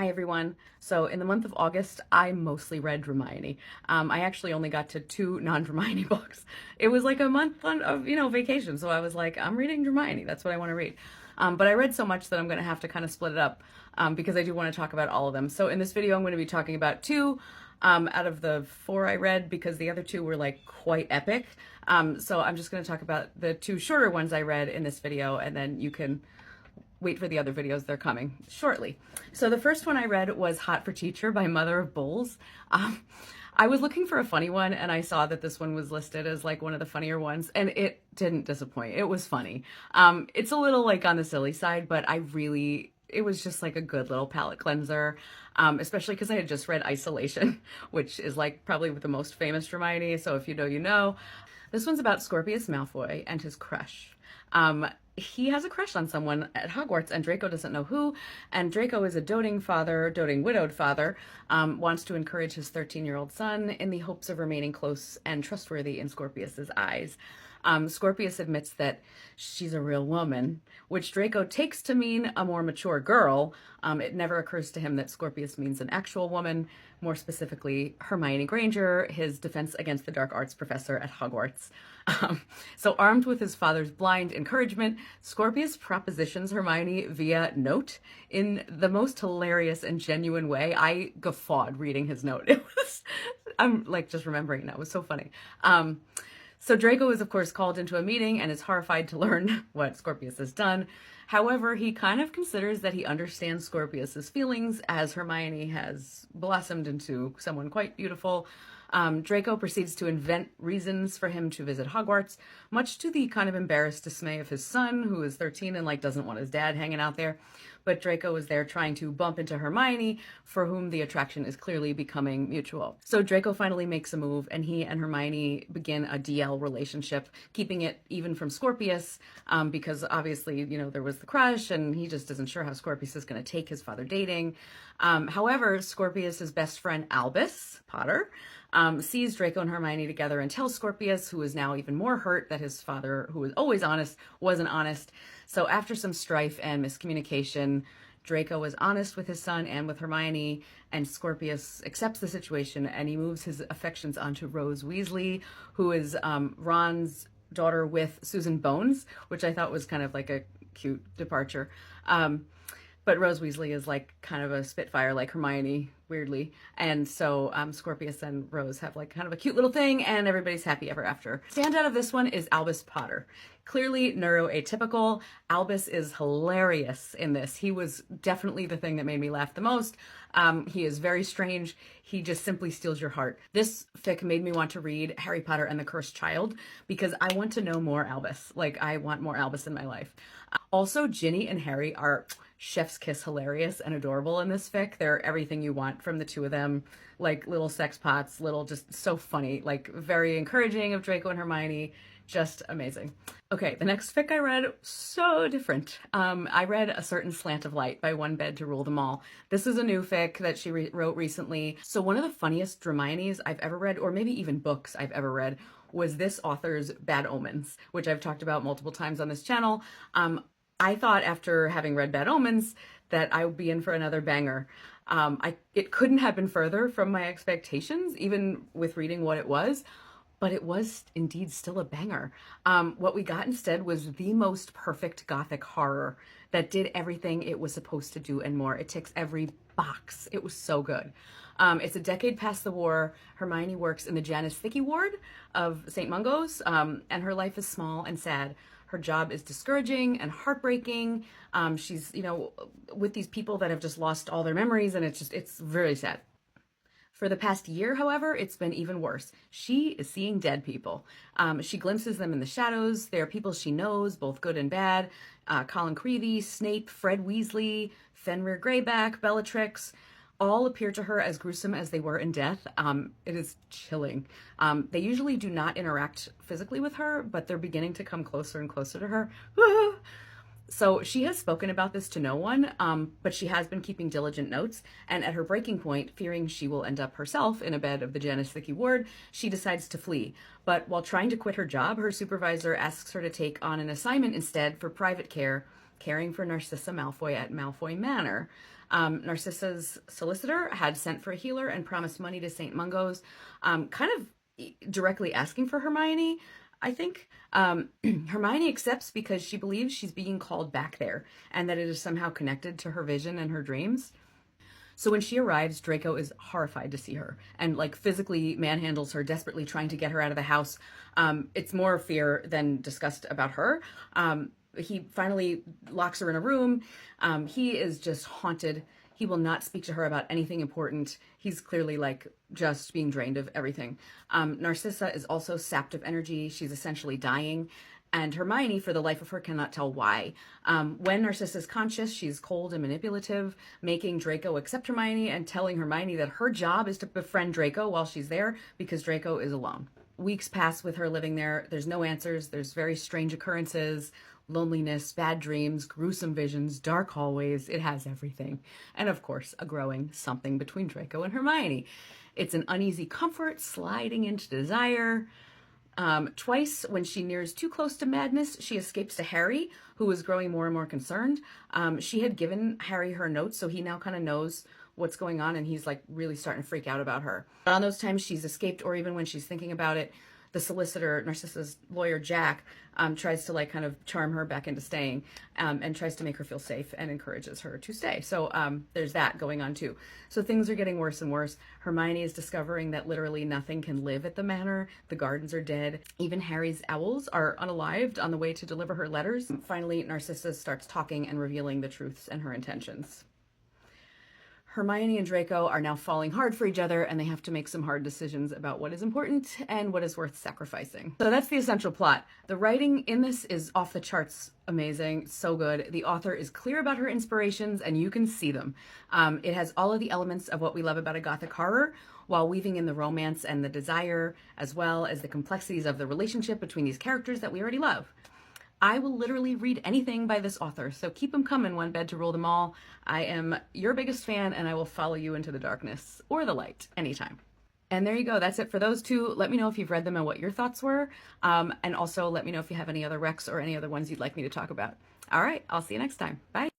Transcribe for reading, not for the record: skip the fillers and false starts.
Hi everyone. So in the month of August, I mostly read Dramione. I actually only got to two non-Dramione books. It was like a month of vacation, so I was like, I'm reading Dramione. That's what I want to read. But I read so much that I'm going to have to kind of split it up because I do want to talk about all of them. So in this video, I'm going to be talking about two out of the four I read because the other two were like quite epic. So I'm just going to talk about the two shorter ones I read in this video, and then you can wait for the other videos, they're coming shortly. So the first one I read was Hot for Teacher by Mother of Bulls. I was looking for a funny one and I saw that this one was listed as like one of the funnier ones, and it didn't disappoint. It was funny. It's a little like on the silly side, but it was just like a good little palate cleanser, especially because I had just read Isolation, which is like probably the most famous Hermione, so if you know, you know. This one's about Scorpius Malfoy and his crush. He has a crush on someone at Hogwarts, and Draco doesn't know who. And Draco is a doting widowed father, wants to encourage his 13-year-old son in the hopes of remaining close and trustworthy in Scorpius's eyes. Scorpius admits that she's a real woman, which Draco takes to mean a more mature girl. It never occurs to him that Scorpius means an actual woman, more specifically Hermione Granger, his defense against the dark arts professor at Hogwarts. So armed with his father's blind encouragement, Scorpius propositions Hermione via note in the most hilarious and genuine way. I guffawed reading his note. I'm like just remembering that. It was so funny. So Draco is, of course, called into a meeting and is horrified to learn what Scorpius has done. However, he kind of considers that he understands Scorpius's feelings as Hermione has blossomed into someone quite beautiful. Draco proceeds to invent reasons for him to visit Hogwarts, much to the kind of embarrassed dismay of his son, who is 13 and like doesn't want his dad hanging out there. But Draco is there trying to bump into Hermione, for whom the attraction is clearly becoming mutual. So Draco finally makes a move, and he and Hermione begin a DL relationship, keeping it even from Scorpius, because obviously, there was the crush, and he just isn't sure how Scorpius is going to take his father dating. However, Scorpius's best friend Albus Potter sees Draco and Hermione together and tells Scorpius, who is now even more hurt that his father, who was always honest, wasn't honest. So after some strife and miscommunication, Draco was honest with his son and with Hermione, and Scorpius accepts the situation, and he moves his affections onto Rose Weasley, who is Ron's daughter with Susan Bones, which I thought was kind of like a cute departure. But Rose Weasley is like kind of a spitfire like Hermione, weirdly. And so Scorpius and Rose have like kind of a cute little thing, and everybody's happy ever after. Standout of this one is Albus Potter. Clearly neuroatypical. Albus is hilarious in this. He was definitely the thing that made me laugh the most. He is very strange. He just simply steals your heart. This fic made me want to read Harry Potter and the Cursed Child because I want to know more Albus. Like, I want more Albus in my life. Also, Ginny and Harry are chef's kiss hilarious and adorable in this fic. They're everything you want from the two of them, like little sex pots, just so funny, like very encouraging of Draco and Hermione, just amazing. Okay, the next fic I read, so different. I read A Certain Slant of Light by One Bed to Rule Them All. This is a new fic that she wrote recently. So one of the funniest Dramiones I've ever read, or maybe even books I've ever read, was this author's Bad Omens, which I've talked about multiple times on this channel. I thought after having read Bad Omens that I would be in for another banger. It couldn't have been further from my expectations, even with reading what it was, but it was indeed still a banger. What we got instead was the most perfect gothic horror that did everything it was supposed to do and more. It ticks every box. It was so good. It's a decade past the war. Hermione works in the Janus Thicky ward of St. Mungo's, and her life is small and sad. Her job is discouraging and heartbreaking. She's, with these people that have just lost all their memories, and it's very sad. For the past year, however, it's been even worse. She is seeing dead people. She glimpses them in the shadows. They are people she knows, both good and bad. Colin Creevey, Snape, Fred Weasley, Fenrir Greyback, Bellatrix, all appear to her as gruesome as they were in death. It is chilling. They usually do not interact physically with her, but they're beginning to come closer and closer to her. So she has spoken about this to no one, but she has been keeping diligent notes, and at her breaking point, fearing she will end up herself in a bed of the Janus Thicky ward, she decides to flee. But while trying to quit her job, her supervisor asks her to take on an assignment instead for private care, caring for Narcissa Malfoy at Malfoy Manor. Narcissa's solicitor had sent for a healer and promised money to St. Mungo's, kind of directly asking for Hermione, I think. Hermione accepts because she believes she's being called back there and that it is somehow connected to her vision and her dreams. So when she arrives, Draco is horrified to see her and like physically manhandles her, desperately trying to get her out of the house. It's more fear than disgust about her. He finally locks her in a room. He is just haunted. He will not speak to her about anything important. He's clearly like just being drained of everything. Narcissa is also sapped of energy. She's essentially dying. And Hermione, for the life of her, cannot tell why. When Narcissa is conscious, she's cold and manipulative, making Draco accept Hermione and telling Hermione that her job is to befriend Draco while she's there because Draco is alone. Weeks pass with her living there. There's no answers. There's very strange occurrences, loneliness, bad dreams, gruesome visions, dark hallways. It has everything. And of course, a growing something between Draco and Hermione. It's an uneasy comfort sliding into desire. Twice, when she nears too close to madness, she escapes to Harry, who is growing more and more concerned. She had given Harry her notes, so he now kind of knows what's going on, and he's like really starting to freak out about her. But on those times she's escaped, or even when she's thinking about it, the solicitor, Narcissa's lawyer, Jack, tries to like kind of charm her back into staying, and tries to make her feel safe and encourages her to stay. So there's that going on too. So things are getting worse and worse. Hermione is discovering that literally nothing can live at the manor. The gardens are dead. Even Harry's owls are unalived on the way to deliver her letters. Finally, Narcissa starts talking and revealing the truths and her intentions. Hermione and Draco are now falling hard for each other, and they have to make some hard decisions about what is important and what is worth sacrificing. So that's the essential plot. The writing in this is off the charts amazing, so good. The author is clear about her inspirations, and you can see them. It has all of the elements of what we love about a gothic horror, while weaving in the romance and the desire, as well as the complexities of the relationship between these characters that we already love. I will literally read anything by this author, so keep them coming, one bed to rule them all. I am your biggest fan, and I will follow you into the darkness or the light anytime. And there you go. That's it for those two. Let me know if you've read them and what your thoughts were. And also let me know if you have any other recs or any other ones you'd like me to talk about. All right, I'll see you next time. Bye.